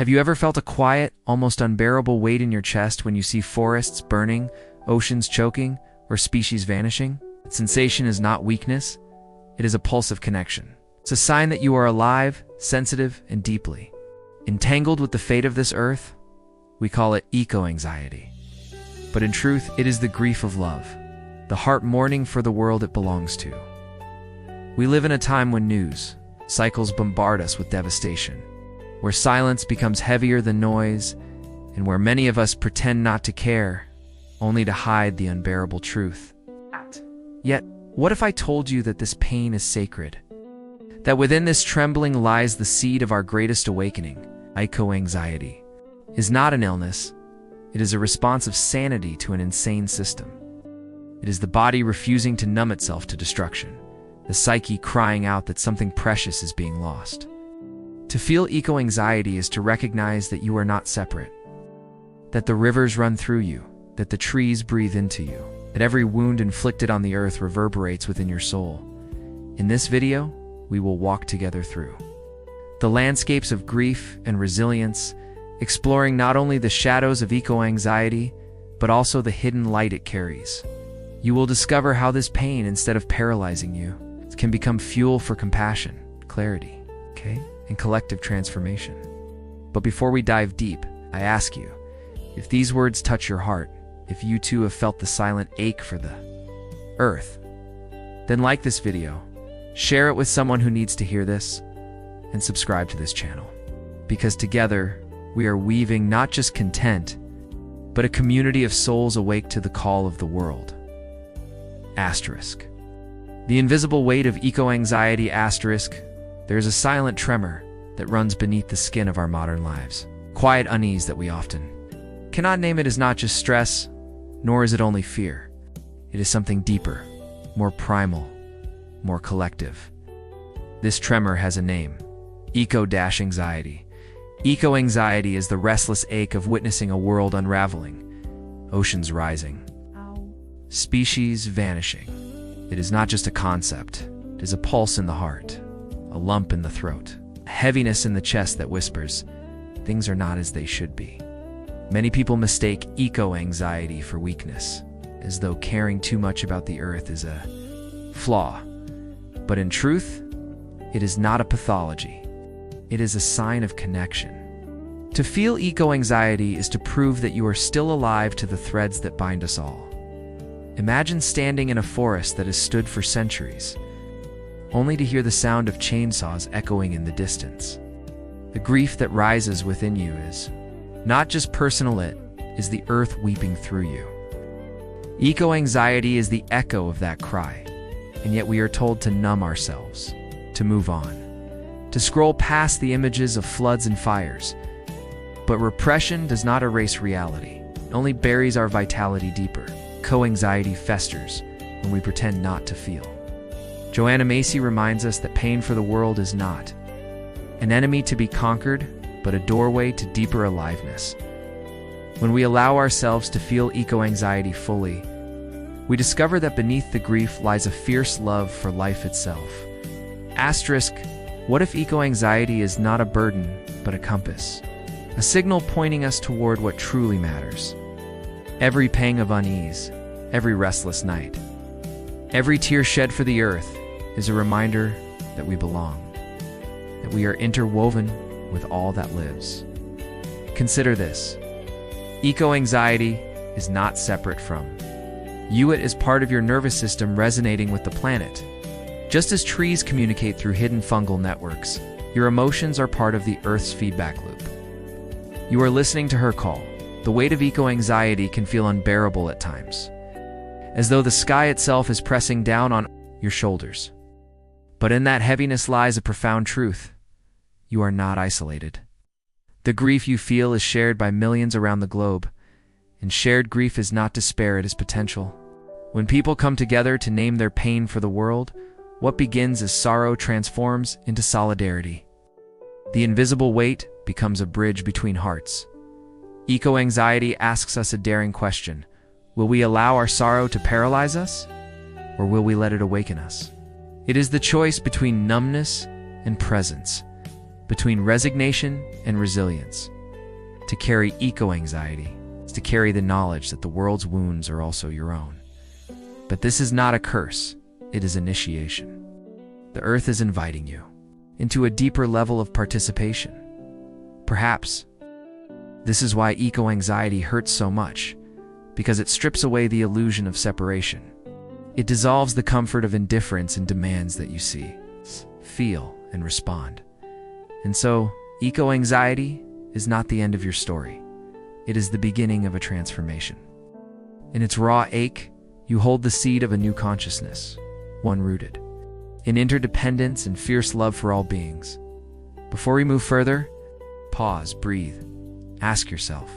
Have you ever felt a quiet, almost unbearable weight in your chest when you see forests burning, oceans choking, or species vanishing? That sensation is not weakness, it is a pulse of connection. It's a sign that you are alive, sensitive, and deeply entangled with the fate of this earth. We call it eco-anxiety. But in truth, it is the grief of love, the heart mourning for the world it belongs to. We live in a time when news cycles bombard us with devastation, where silence becomes heavier than noise, and where many of us pretend not to care, only to hide the unbearable truth. Yet, what if I told you that this pain is sacred? That within this trembling lies the seed of our greatest awakening. Eco-anxiety is not an illness. It is a response of sanity to an insane system. It is the body refusing to numb itself to destruction, the psyche crying out that something precious is being lost. To feel eco-anxiety is to recognize that you are not separate, that the rivers run through you, that the trees breathe into you, that every wound inflicted on the earth reverberates within your soul. In this video, we will walk together through the landscapes of grief and resilience, exploring not only the shadows of eco-anxiety, but also the hidden light it carries. You will discover how this pain, instead of paralyzing you, can become fuel for compassion, clarity, and collective transformation. But before we dive deep, I ask you, if these words touch your heart, if you too have felt the silent ache for the earth, then like this video, share it with someone who needs to hear this, and subscribe to this channel. Because together, we are weaving not just content, but a community of souls awake to the call of the world. Asterisk. The invisible weight of eco-anxiety asterisk. There's a silent tremor that runs beneath the skin of our modern lives. Quiet unease that we often cannot name. It is not just stress, nor is it only fear. It is something deeper, more primal, more collective. This tremor has a name: eco-anxiety. Eco-anxiety is the restless ache of witnessing a world unraveling, oceans rising, species vanishing. It is not just a concept. It is a pulse in the heart, a lump in the throat, a heaviness in the chest that whispers, things are not as they should be. Many people mistake eco-anxiety for weakness, as though caring too much about the earth is a flaw. But in truth, it is not a pathology. It is a sign of connection. To feel eco-anxiety is to prove that you are still alive to the threads that bind us all. Imagine standing in a forest that has stood for centuries, only to hear the sound of chainsaws echoing in the distance. The grief that rises within you is not just personal, it is the earth weeping through you. Eco-anxiety is the echo of that cry, and yet we are told to numb ourselves, to move on, to scroll past the images of floods and fires. But repression does not erase reality, it only buries our vitality deeper. Co-anxiety festers when we pretend not to feel. Joanna Macy reminds us that pain for the world is not an enemy to be conquered, but a doorway to deeper aliveness. When we allow ourselves to feel eco-anxiety fully, we discover that beneath the grief lies a fierce love for life itself. Asterisk. What if eco-anxiety is not a burden, but a compass? A signal pointing us toward what truly matters. Every pang of unease, every restless night, every tear shed for the earth is a reminder that we belong, that we are interwoven with all that lives. Consider this. Eco-anxiety is not separate from you. It is part of your nervous system resonating with the planet. Just as trees communicate through hidden fungal networks, your emotions are part of the Earth's feedback loop. You are listening to her call. The weight of eco-anxiety can feel unbearable at times, as though the sky itself is pressing down on your shoulders. But in that heaviness lies a profound truth. You are not isolated. The grief you feel is shared by millions around the globe, and shared grief is not despair, it is potential. When people come together to name their pain for the world, what begins as sorrow transforms into solidarity. The invisible weight becomes a bridge between hearts. Eco-anxiety asks us a daring question. Will we allow our sorrow to paralyze us, or will we let it awaken us? It is the choice between numbness and presence, between resignation and resilience. To carry eco-anxiety is to carry the knowledge that the world's wounds are also your own. But this is not a curse, it is initiation. The earth is inviting you into a deeper level of participation. Perhaps this is why eco-anxiety hurts so much, because it strips away the illusion of separation. It dissolves the comfort of indifference and demands that you see, feel, and respond. And so, eco-anxiety is not the end of your story. It is the beginning of a transformation. In its raw ache, you hold the seed of a new consciousness, one rooted in interdependence and fierce love for all beings. Before we move further, pause, breathe. Ask yourself,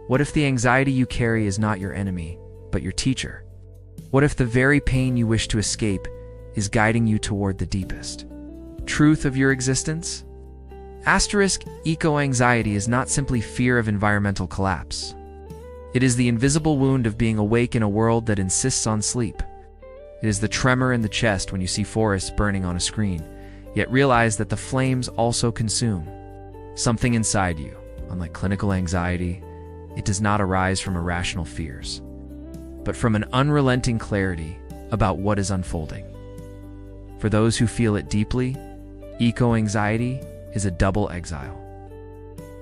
what if the anxiety you carry is not your enemy, but your teacher? What if the very pain you wish to escape is guiding you toward the deepest truth of your existence? Eco-anxiety is not simply fear of environmental collapse. It is the invisible wound of being awake in a world that insists on sleep. It is the tremor in the chest when you see forests burning on a screen, yet realize that the flames also consume something inside you. Unlike clinical anxiety, it does not arise from irrational fears, but from an unrelenting clarity about what is unfolding. For those who feel it deeply, eco-anxiety is a double exile.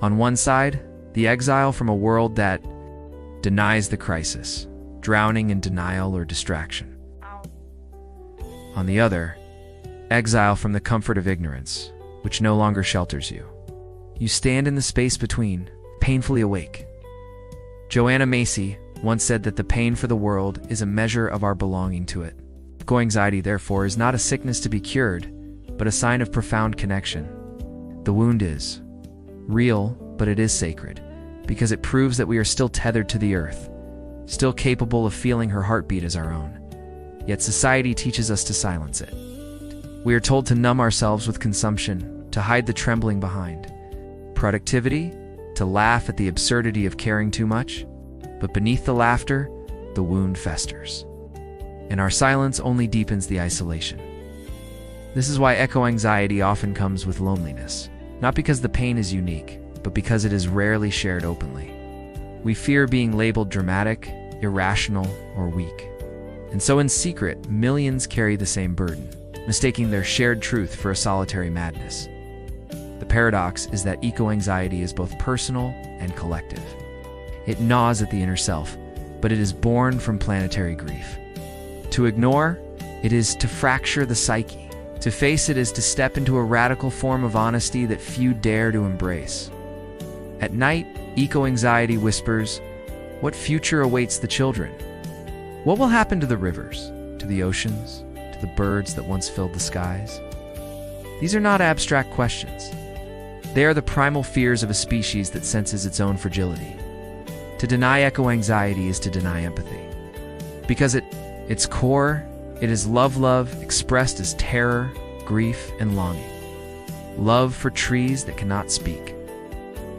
On one side, the exile from a world that denies the crisis, drowning in denial or distraction. On the other, exile from the comfort of ignorance, which no longer shelters you. You stand in the space between, painfully awake. Joanna Macy once said that the pain for the world is a measure of our belonging to it. Eco-anxiety, therefore, is not a sickness to be cured, but a sign of profound connection. The wound is real, but it is sacred, because it proves that we are still tethered to the earth, still capable of feeling her heartbeat as our own. Yet society teaches us to silence it. We are told to numb ourselves with consumption, to hide the trembling behind productivity, to laugh at the absurdity of caring too much. But beneath the laughter, the wound festers, and our silence only deepens the isolation. This is why eco-anxiety often comes with loneliness, not because the pain is unique, but because it is rarely shared openly. We fear being labeled dramatic, irrational, or weak. And so in secret, millions carry the same burden, mistaking their shared truth for a solitary madness. The paradox is that eco-anxiety is both personal and collective. It gnaws at the inner self, but it is born from planetary grief. To ignore, it is to fracture the psyche. To face it is to step into a radical form of honesty that few dare to embrace. At night, eco-anxiety whispers, what future awaits the children? What will happen to the rivers, to the oceans, to the birds that once filled the skies? These are not abstract questions. They are the primal fears of a species that senses its own fragility. To deny eco-anxiety is to deny empathy. Because at its core, it is love expressed as terror, grief, and longing. Love for trees that cannot speak.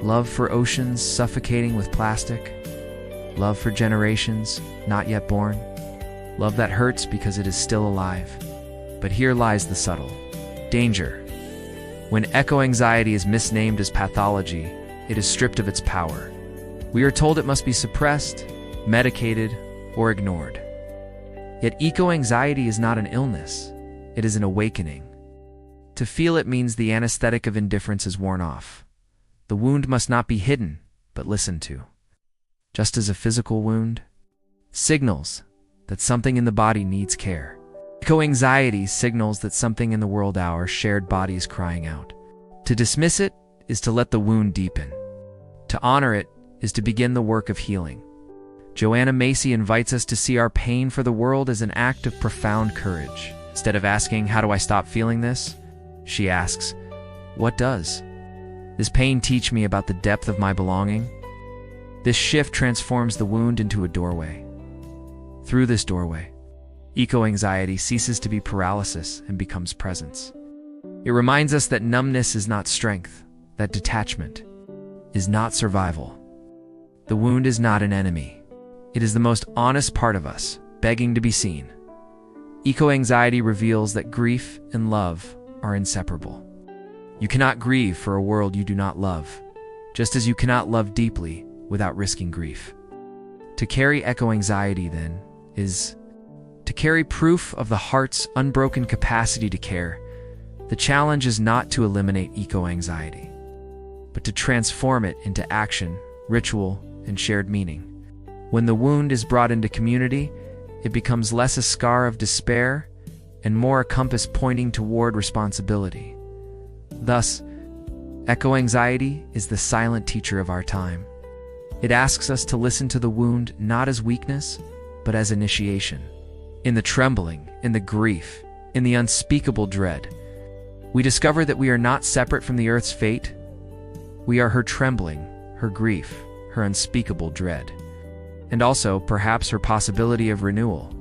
Love for oceans suffocating with plastic. Love for generations not yet born. Love that hurts because it is still alive. But here lies the subtle danger. When eco-anxiety is misnamed as pathology, it is stripped of its power. We are told it must be suppressed, medicated, or ignored. Yet eco-anxiety is not an illness, it is an awakening. To feel it means the anesthetic of indifference is worn off. The wound must not be hidden, but listened to. Just as a physical wound signals that something in the body needs care, eco-anxiety signals that something in the world, our shared body, is crying out. To dismiss it is to let the wound deepen. To honor it is to begin the work of healing. Joanna Macy invites us to see our pain for the world as an act of profound courage. Instead of asking, how do I stop feeling this? She asks, what does this pain teach me about the depth of my belonging? This shift transforms the wound into a doorway. Through this doorway, eco-anxiety ceases to be paralysis and becomes presence. It reminds us that numbness is not strength, that detachment is not survival. The wound is not an enemy. It is the most honest part of us, begging to be seen. Eco-anxiety reveals that grief and love are inseparable. You cannot grieve for a world you do not love, just as you cannot love deeply without risking grief. To carry eco-anxiety, then, is to carry proof of the heart's unbroken capacity to care. The challenge is not to eliminate eco-anxiety, but to transform it into action, ritual, and shared meaning. When the wound is brought into community, it becomes less a scar of despair and more a compass pointing toward responsibility. Thus, eco-anxiety is the silent teacher of our time. It asks us to listen to the wound not as weakness, but as initiation. In the trembling, in the grief, in the unspeakable dread, we discover that we are not separate from the earth's fate. We are her trembling, her grief, her unspeakable dread, and also, perhaps, her possibility of renewal.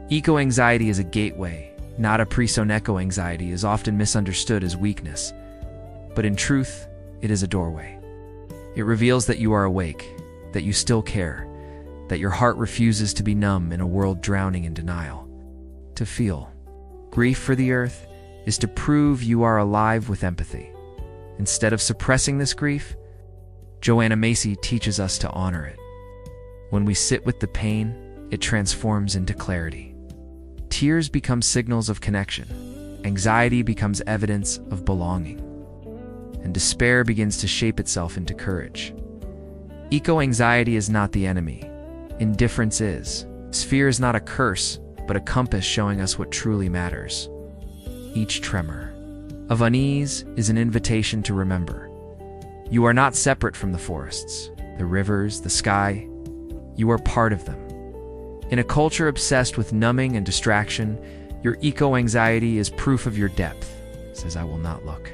Eco-anxiety is a gateway, not a pre-sown. Eco-anxiety is often misunderstood as weakness, but in truth, it is a doorway. It reveals that you are awake, that you still care, that your heart refuses to be numb in a world drowning in denial. To feel grief for the earth is to prove you are alive with empathy. Instead of suppressing this grief, Joanna Macy teaches us to honor it. When we sit with the pain, it transforms into clarity. Tears become signals of connection. Anxiety becomes evidence of belonging. And despair begins to shape itself into courage. Eco-anxiety is not the enemy. Indifference is. Fear is not a curse, but a compass showing us what truly matters. Each tremor of unease is an invitation to remember. You are not separate from the forests, the rivers, the sky. You are part of them. In a culture obsessed with numbing and distraction, your eco-anxiety is proof of your depth. It says, I will not look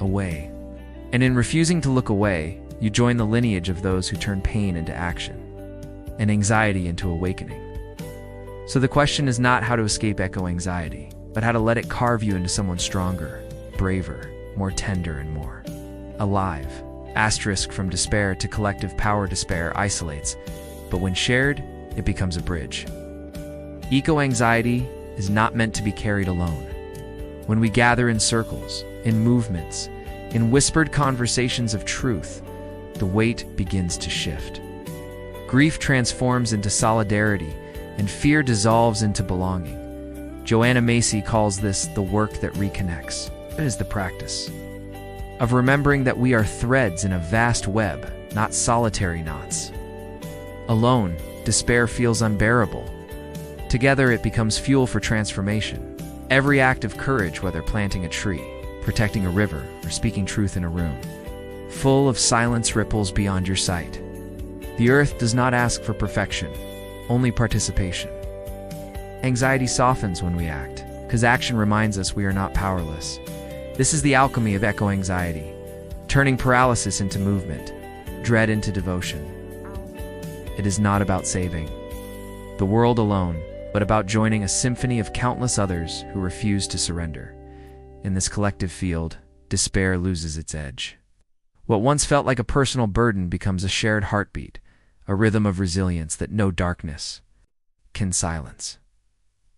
away. And in refusing to look away, you join the lineage of those who turn pain into action and anxiety into awakening. So the question is not how to escape eco-anxiety, but how to let it carve you into someone stronger, braver, more tender, and more alive. Asterisk from despair to collective power. Despair isolates, but when shared, it becomes a bridge. Eco-anxiety is not meant to be carried alone. When we gather in circles, in movements, in whispered conversations of truth, the weight begins to shift. Grief transforms into solidarity, and fear dissolves into belonging. Joanna Macy calls this the work that reconnects. It is the practice of remembering that we are threads in a vast web, not solitary knots. Alone, despair feels unbearable. Together, it becomes fuel for transformation. Every act of courage, whether planting a tree, protecting a river, or speaking truth in a room, full of silence, ripples beyond your sight. The earth does not ask for perfection, only participation. Anxiety softens when we act, because action reminds us we are not powerless. This is the alchemy of eco-anxiety, turning paralysis into movement, dread into devotion. It is not about saving the world alone, but about joining a symphony of countless others who refuse to surrender. In this collective field, despair loses its edge. What once felt like a personal burden becomes a shared heartbeat, a rhythm of resilience that no darkness can silence.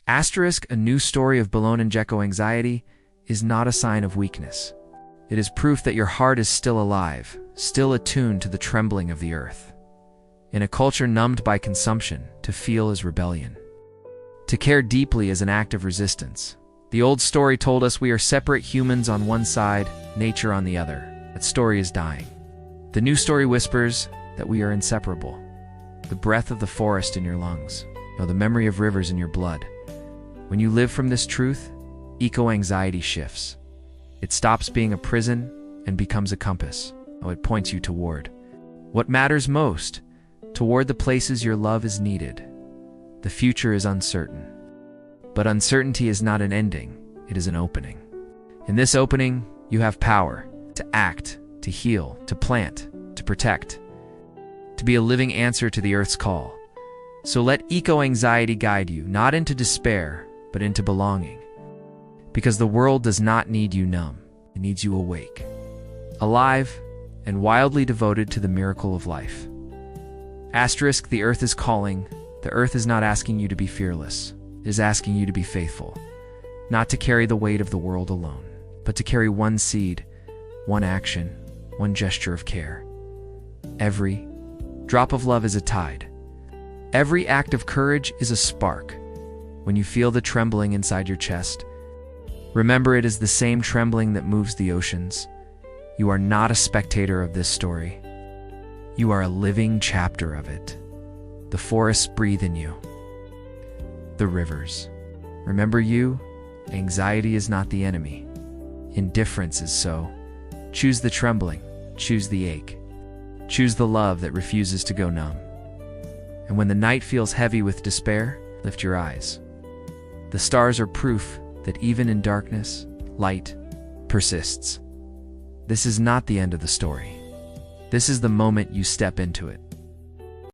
Asterisk, a new story of Bologna and eco-anxiety is not a sign of weakness. It is proof that your heart is still alive, still attuned to the trembling of the earth. In a culture numbed by consumption, to feel is rebellion. To care deeply is an act of resistance. The old story told us we are separate humans on one side, nature on the other. That story is dying. The new story whispers that we are inseparable. The breath of the forest in your lungs, the memory of rivers in your blood. When you live from this truth, eco-anxiety shifts. It stops being a prison and becomes a compass. It points you toward what matters most, toward the places your love is needed. The future is uncertain, but uncertainty is not an ending, it is an opening. In this opening, you have power to act, to heal, to plant, to protect, to be a living answer to the earth's call. So let eco-anxiety guide you, not into despair, but into belonging. Because the world does not need you numb, it needs you awake, alive, and wildly devoted to the miracle of life. Asterisk, the earth is calling. The earth is not asking you to be fearless. It is asking you to be faithful, not to carry the weight of the world alone. but to carry one seed, one action, one gesture of care. Every drop of love is a tide. Every act of courage is a spark. When you feel the trembling inside your chest, remember it is the same trembling that moves the oceans. You are not a spectator of this story. You are a living chapter of it. The forests breathe in you. The rivers. Remember you, anxiety is not the enemy. Indifference is so. Choose the trembling, choose the ache. Choose the love that refuses to go numb. And when the night feels heavy with despair, lift your eyes. The stars are proof that even in darkness, light persists. This is not the end of the story. This is the moment you step into it.